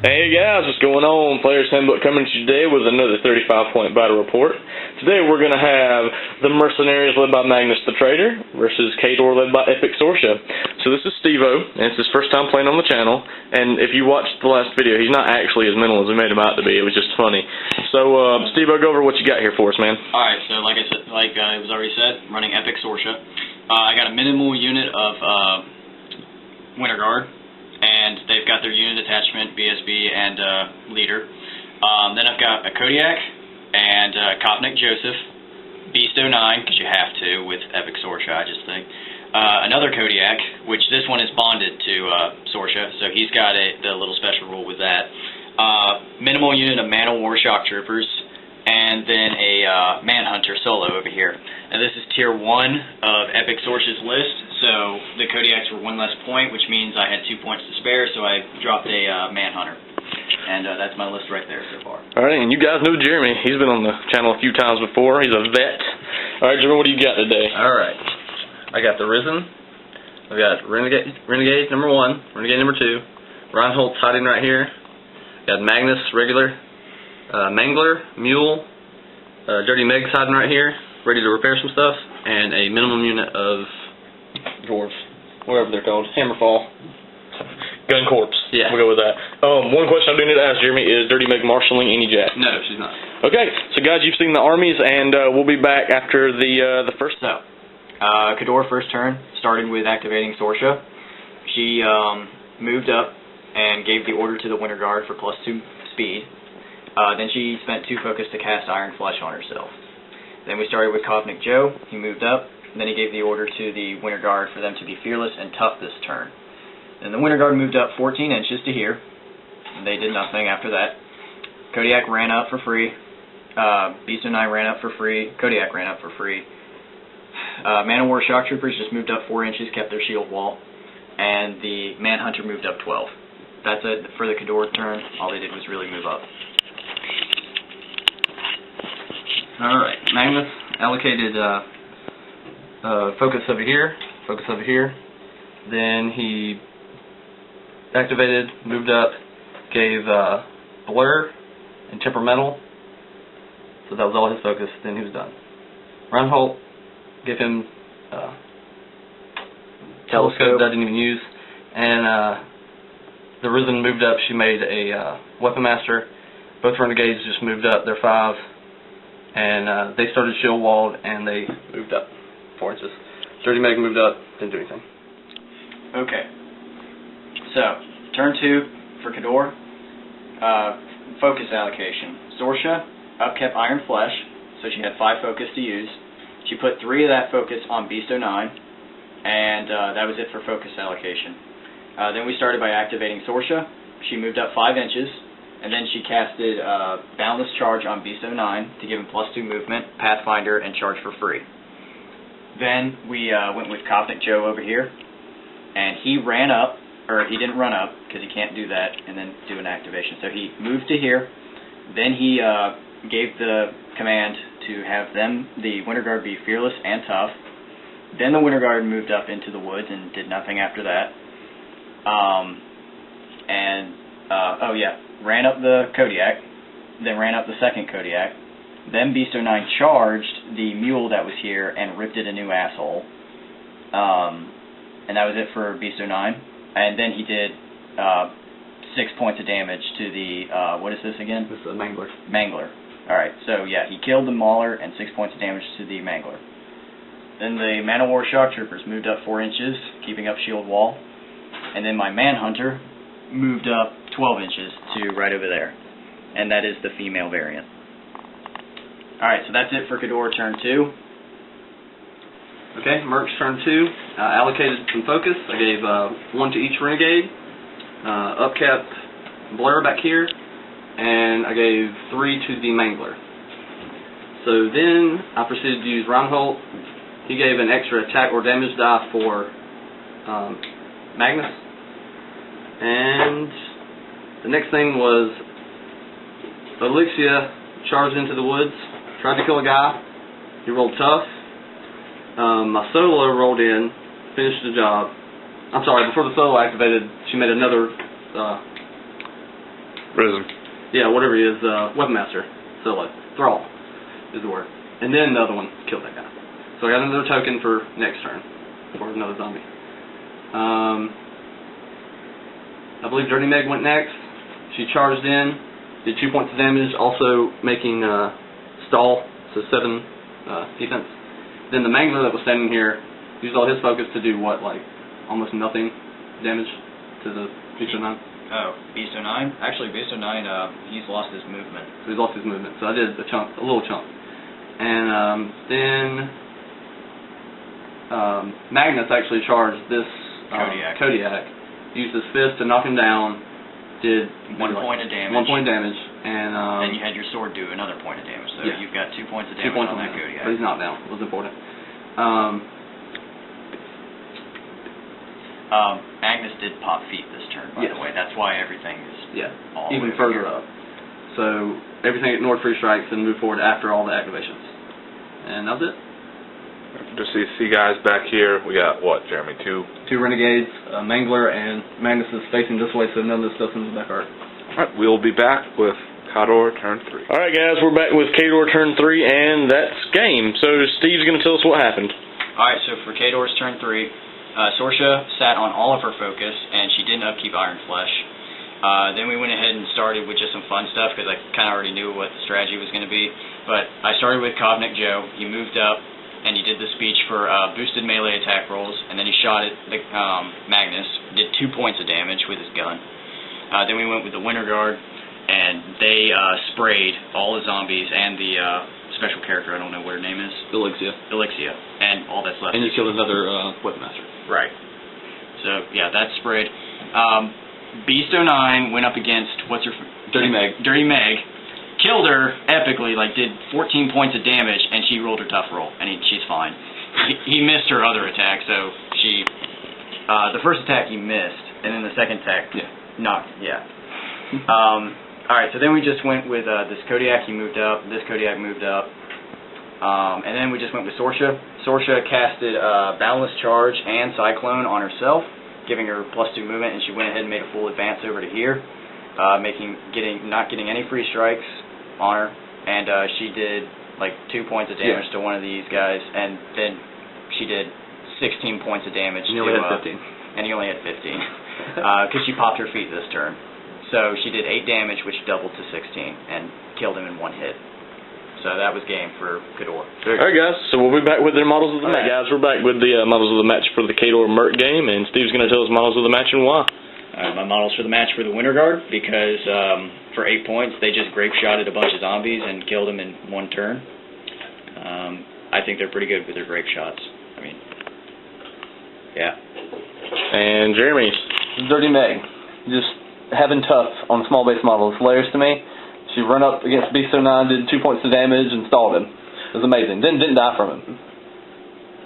Hey guys, what's going on? Players Handbook coming to you today with another 35-point battle report. Today we're going to have the Mercenaries led by Magnus the Trader versus Khador led by Epic Sorsha. So this is Steve-O, and it's his first time playing on the channel. And if you watched the last video, he's not actually as mental as we made him out to be. It was just funny. So Steve-O, go over what you got here for us, man. Alright, so like I said, it was already said, I'm running Epic Sorsha. I got a minimal unit of Winter Guard. And they've got their unit attachment, BSB, and leader. Then I've got a Kodiak and Kopnik Joseph, Beast 09, because you have to with Epic Sorsha, I just think. Another Kodiak, which this one is bonded to Sorsha, so he's got the little special rule with that. Minimal unit of Man of War Shock Troopers, and then a Manhunter solo over here. And this is tier 1 of Epic Sorsha's list, so the Kodiaks were 1 less point, which means I had 2 points to spare, so I dropped a Manhunter. And that's my list right there so far. Alright, and you guys know Jeremy. He's been on the channel a few times before. He's a vet. Alright, Jeremy, what do you got today? Alright. I got the Risen. I've got Renegade number 1, Renegade number 2, Reinhold's hiding right here. Got Magnus, regular, Mangler, Mule, Dirty Meg's hiding right here, ready to repair some stuff, and a minimum unit of dwarves, whatever they're called, Hammerfall. Gun Corps. Yeah. We'll go with that. One question I do need to ask Jeremy is Dirty Meg marshalling any Jack? No, she's not. Okay, so guys, you've seen the armies, and we'll be back after the first. So, Khador first turn, started with activating Sorsha. She moved up and gave the order to the Winter Guard for +2 speed. Then she spent 2 focus to cast Iron Flesh on herself. Then we started with Kopnik Joe. He moved up. Then he gave the order to the Winter Guard for them to be fearless and tough this turn. Then the Winter Guard moved up 14 inches to here. And they did nothing after that. Kodiak ran up for free. Beast 09 ran up for free. Kodiak ran up for free. Man of War Shock Troopers just moved up 4 inches, kept their shield wall. And the Manhunter moved up 12. That's it for the Khador turn. All they did was really move up. Alright, Magnus allocated focus over here, then he activated, moved up, gave Blur and Temperamental, so that was all his focus, then he was done. Reinhold gave him Telescope that I didn't even use, and the Risen moved up, she made a Weapon Master. Both Renegades just moved up, they're 5. And they started shield walled, and they moved up 4 inches. Dirty Meg moved up, didn't do anything. Okay. So, turn 2 for Khador. Focus allocation. Sorsha upkept Iron Flesh, so she had 5 focus to use. She put 3 of that focus on Beast 09, and that was it for focus allocation. Then we started by activating Sorsha. She moved up 5 inches. And then she casted Boundless Charge on Beast 09 to give him +2 movement, Pathfinder, and charge for free. Then we went with Kopnik Joe over here, and he ran up, or he didn't run up, because he can't do that and then do an activation. So he moved to here, then he gave the command to have the Winter Guard be fearless and tough. Then the Winter Guard moved up into the woods and did nothing after that. Ran up the Kodiak, then ran up the second Kodiak, then Beast 09 charged the mule that was here and ripped it a new asshole, and that was it for Beast 09, and then he did 6 points of damage to the, what is this again? This is a Mangler. Mangler. Alright, so yeah, he killed the Mauler and 6 points of damage to the Mangler. Then the Man of War Shock Troopers moved up 4 inches, keeping up shield wall, and then my Manhunter moved up 12 inches to right over there, and that is the female variant. Alright, so that's it for Khador turn 2. Okay, Mercs turn 2. Allocated some focus. I gave 1 to each Renegade, upkept Blur back here, and I gave 3 to the Mangler. So then I proceeded to use Reinhold. He gave an extra attack or damage die for Magnus. And the next thing was Elixia charged into the woods, tried to kill a guy. He rolled tough. My solo rolled in, finished the job. I'm sorry, before the solo activated, she made another Risen. Yeah, whatever he is, Weapon Master. So like, Thrall is the word. And then the other one killed that guy. So I got another token for next turn, for another zombie. I believe Dirty Meg went next. She charged in, did 2 points of damage, also making stall, so 7 defense. Then the Mangler that was standing here used all his focus to do what, like almost nothing damage to the Beast 09? Oh, Beast 09? Actually, Beast 09, he's lost his movement. So he's lost his movement. So I did a little chunk. And then Magnus actually charged this Kodiak, used his fist to knock him down, did 1 point of damage. 1 point damage, and then you had your sword do another point of damage. So you've got 2 points of damage on that Kodiak. But he's knocked down. It was important. Magnus did pop feet this turn, by the way. That's why everything is all even further up. So everything ignored free strikes and moved forward after all the activations. And that was it. Just so you see guys back here, we got what, Jeremy? 2 Renegades, Mangler, and Magnus is facing this way, so none of this stuff's in the back art. Alright, we'll be back with Khador turn 3. Alright guys, we're back with Khador turn 3, and that's game. So Steve's going to tell us what happened. Alright, so for Khador's turn 3, Sorsha sat on all of her focus, and she didn't upkeep Iron Flesh. Then we went ahead and started with just some fun stuff, because I kind of already knew what the strategy was going to be. But I started with Kovnik Joe. He moved up, and he did the speech for boosted melee attack rolls, and then he shot at the, Magnus, did 2 points of damage with his gun. Then we went with the Winter Guard, and they sprayed all the zombies and the special character, I don't know what her name is. Elixia, and all that's left. And you killed another Weapon Master. Right. So, yeah, that's sprayed. Beast 09 went up against, Dirty Meg. Dirty Meg. Killed her epically, like did 14 points of damage, and she rolled her tough roll, and she's fine. He missed her other attack, so she, the first attack he missed, and then the second attack knocked, Alright, so then we just went with this Kodiak, he moved up, this Kodiak moved up, and then we just went with Sorsha. Sorsha casted Boundless Charge and Cyclone on herself, giving her +2 movement, and she went ahead and made a full advance over to here, not getting any free strikes on her, and she did like 2 points of damage to one of these guys, and then she did 16 points of damage. And you only had 15. And you only had 15, because she popped her feet this turn. So she did 8 damage, which doubled to 16, and killed him in 1 hit. So that was game for Khador. Alright guys, so we'll be back with their models of the match. Guys, we're back with the models of the match for the Khador Merc game, and Steve's going to tell us models of the match and why. My models for the match for the Winter Guard, because for 8 points, they just grape-shotted a bunch of zombies and killed them in 1 turn. I think they're pretty good with their grape shots. I mean, yeah. And Jeremy's. Dirty Meg. Just having tough on small base models. Hilarious to me. She run up against Beast 09, did 2 points of damage, and stalled him. It was amazing. Didn't die from him.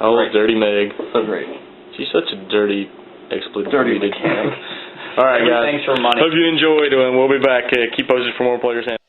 Oh, Dirty Meg. So great. She's such a dirty, expletive. Dirty mechanic. Alright guys, Thanks for money. hope you enjoyed, and we'll be back. Keep posted for more Players Handbook.